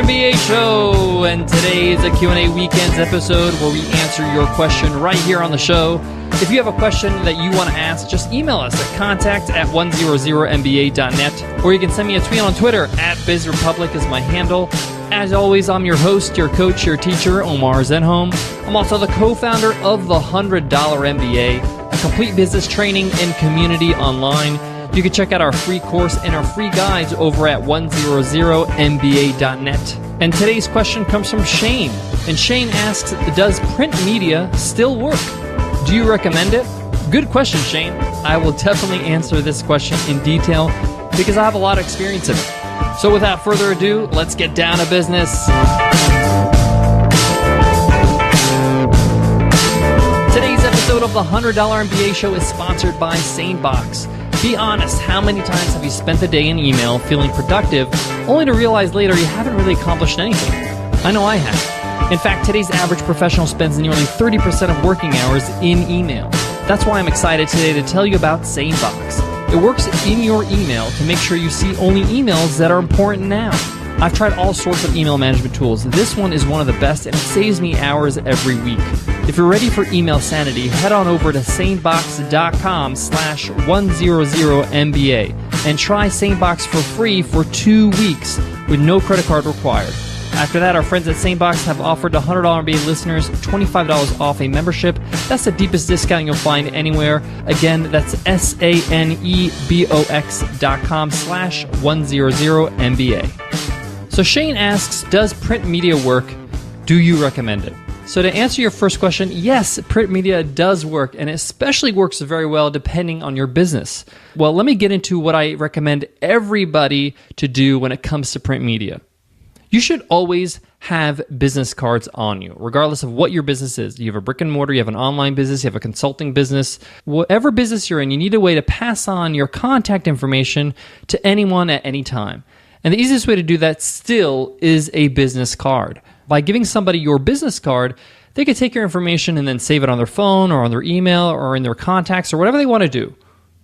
MBA show, and today is a Q&A Weekends episode where we answer your question right here on the show. If you have a question that you want to ask, just email us at contact@100mba.net, or you can send me a tweet on Twitter @BizRepublic is my handle. As always, I'm your host, your coach, your teacher, Omar Zenhom. I'm also the co-founder of the $100 MBA, a complete business training and community online. You can check out our free course and our free guides over at 100mba.net. And today's question comes from Shane. And Shane asks, does print media still work? Do you recommend it? Good question, Shane. I will definitely answer this question in detail because I have a lot of experience in it. So without further ado, let's get down to business. Today's episode of the $100 MBA show is sponsored by SaneBox. Be honest, how many times have you spent the day in email feeling productive, only to realize later you haven't really accomplished anything? I know I have. In fact, today's average professional spends nearly 30% of working hours in email. That's why I'm excited today to tell you about SaneBox. It works in your email to make sure you see only emails that are important now. I've tried all sorts of email management tools. This one is one of the best, and it saves me hours every week. If you're ready for email sanity, head on over to sanebox.com/100MBA and try SaneBox for free for 2 weeks with no credit card required. After that, our friends at SaneBox have offered $100 MBA listeners $25 off a membership. That's the deepest discount you'll find anywhere. Again, that's sanebox.com/100MBA. So Shane asks, does print media work? Do you recommend it? So to answer your first question, yes, print media does work, and it especially works very well depending on your business. Well, let me get into what I recommend everybody to do when it comes to print media. You should always have business cards on you, regardless of what your business is. You have a brick and mortar, you have an online business, you have a consulting business. Whatever business you're in, you need a way to pass on your contact information to anyone at any time. And the easiest way to do that still is a business card. By giving somebody your business card, they can take your information and then save it on their phone or on their email or in their contacts or whatever they want to do.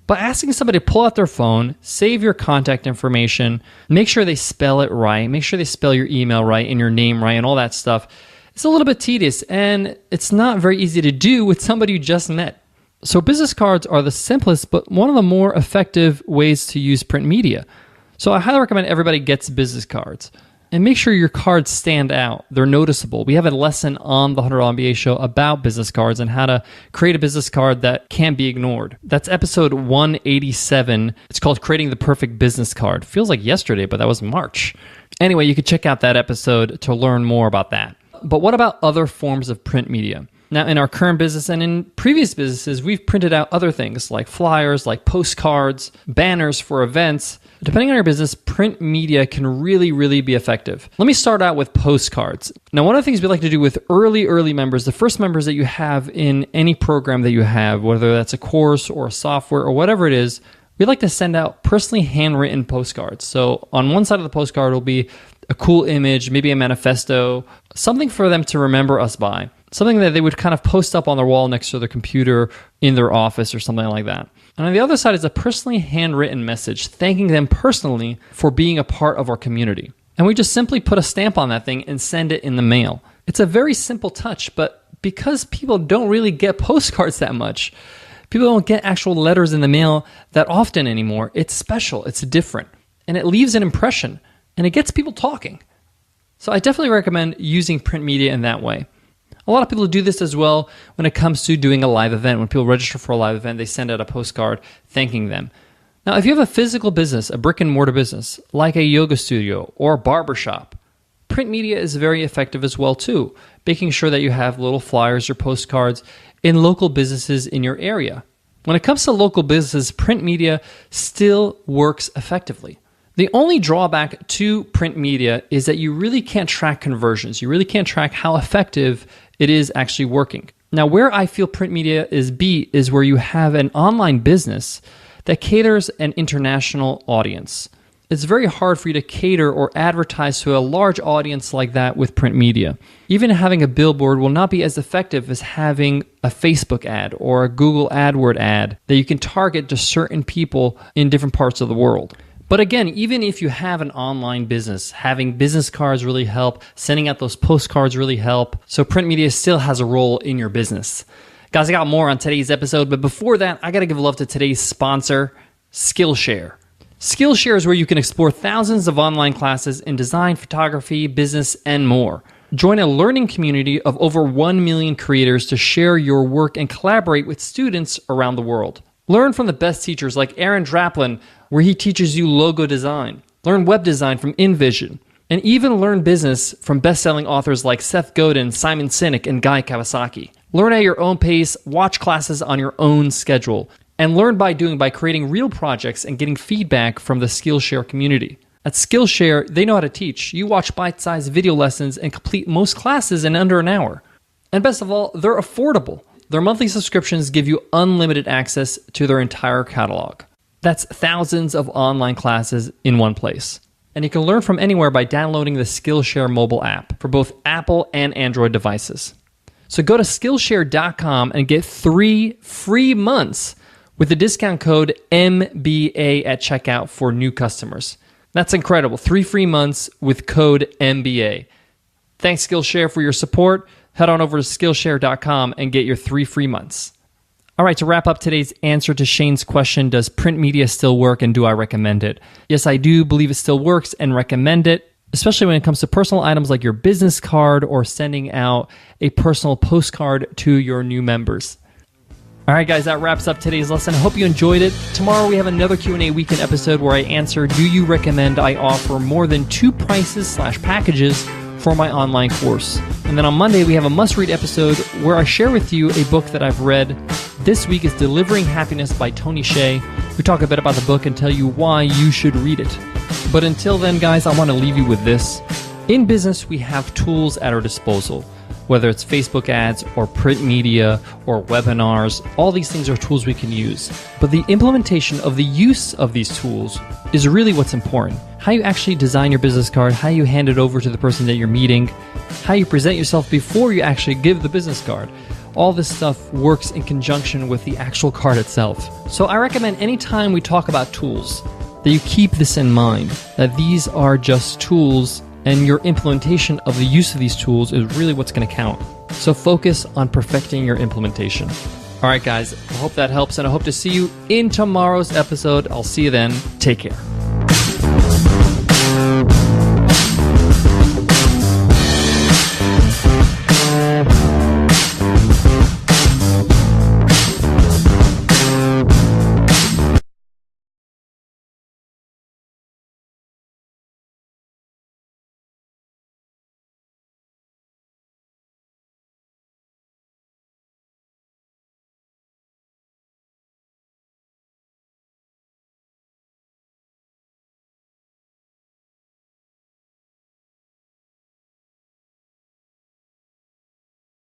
By asking somebody to pull out their phone, save your contact information, make sure they spell it right, make sure they spell your email right and your name right and all that stuff, it's a little bit tedious and it's not very easy to do with somebody you just met. So business cards are the simplest but one of the more effective ways to use print media. So I highly recommend everybody gets business cards. And make sure your cards stand out. They're noticeable. We have a lesson on the $100 MBA show about business cards and how to create a business card that can't be ignored. That's episode 187. It's called Creating the Perfect Business Card. Feels like yesterday, but that was March. Anyway, you can check out that episode to learn more about that. But what about other forms of print media? Now, in our current business and in previous businesses, we've printed out other things like flyers, like postcards, banners for events. Depending on your business, print media can really be effective. Let me start out with postcards. Now, one of the things we like to do with early members, the first members that you have in any program that you have, whether that's a course or a software or whatever it is, we like to send out personally handwritten postcards. So on one side of the postcard will be a cool image, maybe a manifesto, something for them to remember us by, something that they would kind of post up on their wall next to their computer in their office or something like that. And on the other side is a personally handwritten message thanking them personally for being a part of our community. And we just simply put a stamp on that thing and send it in the mail. It's a very simple touch, but because people don't really get postcards that much, people don't get actual letters in the mail that often anymore, it's special, it's different, and it leaves an impression, and it gets people talking. So I definitely recommend using print media in that way. A lot of people do this as well when it comes to doing a live event. When people register for a live event, they send out a postcard thanking them. Now, if you have a physical business, a brick and mortar business, like a yoga studio or a barbershop, print media is very effective as well too, making sure that you have little flyers or postcards in local businesses in your area. When it comes to local businesses, print media still works effectively. The only drawback to print media is that you really can't track conversions. You really can't track how effective it is actually working. Now, where I feel print media is beat is where you have an online business that caters an international audience. It's very hard for you to cater or advertise to a large audience like that with print media. Even having a billboard will not be as effective as having a Facebook ad or a Google AdWord ad that you can target to certain people in different parts of the world. But again, even if you have an online business, having business cards really help, sending out those postcards really help. So print media still has a role in your business. Guys, I got more on today's episode, but before that, I got to give love to today's sponsor, Skillshare. Skillshare is where you can explore thousands of online classes in design, photography, business, and more. Join a learning community of over 1 million creators to share your work and collaborate with students around the world. Learn from the best teachers like Aaron Draplin, where he teaches you logo design. Learn web design from InVision. And even learn business from best-selling authors like Seth Godin, Simon Sinek, and Guy Kawasaki. Learn at your own pace, watch classes on your own schedule, and learn by doing by creating real projects and getting feedback from the Skillshare community. At Skillshare, they know how to teach. You watch bite-sized video lessons and complete most classes in under an hour. And best of all, they're affordable. Their monthly subscriptions give you unlimited access to their entire catalog. That's thousands of online classes in one place. And you can learn from anywhere by downloading the Skillshare mobile app for both Apple and Android devices. So go to Skillshare.com and get 3 free months with the discount code MBA at checkout for new customers. That's incredible. 3 free months with code MBA. Thanks, Skillshare, for your support. Head on over to Skillshare.com and get your 3 free months. All right, to wrap up today's answer to Shane's question, does print media still work and do I recommend it? Yes, I do believe it still works and recommend it, especially when it comes to personal items like your business card or sending out a personal postcard to your new members. All right, guys, that wraps up today's lesson. I hope you enjoyed it. Tomorrow we have another Q&A weekend episode where I answer, do you recommend I offer more than 2 prices/packages for my online course? And then on Monday, we have a must-read episode where I share with you a book that I've read. This week is Delivering Happiness by Tony Hsieh. We talk a bit about the book and tell you why you should read it. But until then, guys, I want to leave you with this. In business, we have tools at our disposal. Whether it's Facebook ads or print media or webinars, all these things are tools we can use. But the implementation of the use of these tools is really what's important. How you actually design your business card, how you hand it over to the person that you're meeting, how you present yourself before you actually give the business card. All this stuff works in conjunction with the actual card itself. So I recommend anytime we talk about tools that you keep this in mind, that these are just tools and your implementation of the use of these tools is really what's going to count. So focus on perfecting your implementation. All right, guys, I hope that helps, and I hope to see you in tomorrow's episode. I'll see you then. Take care.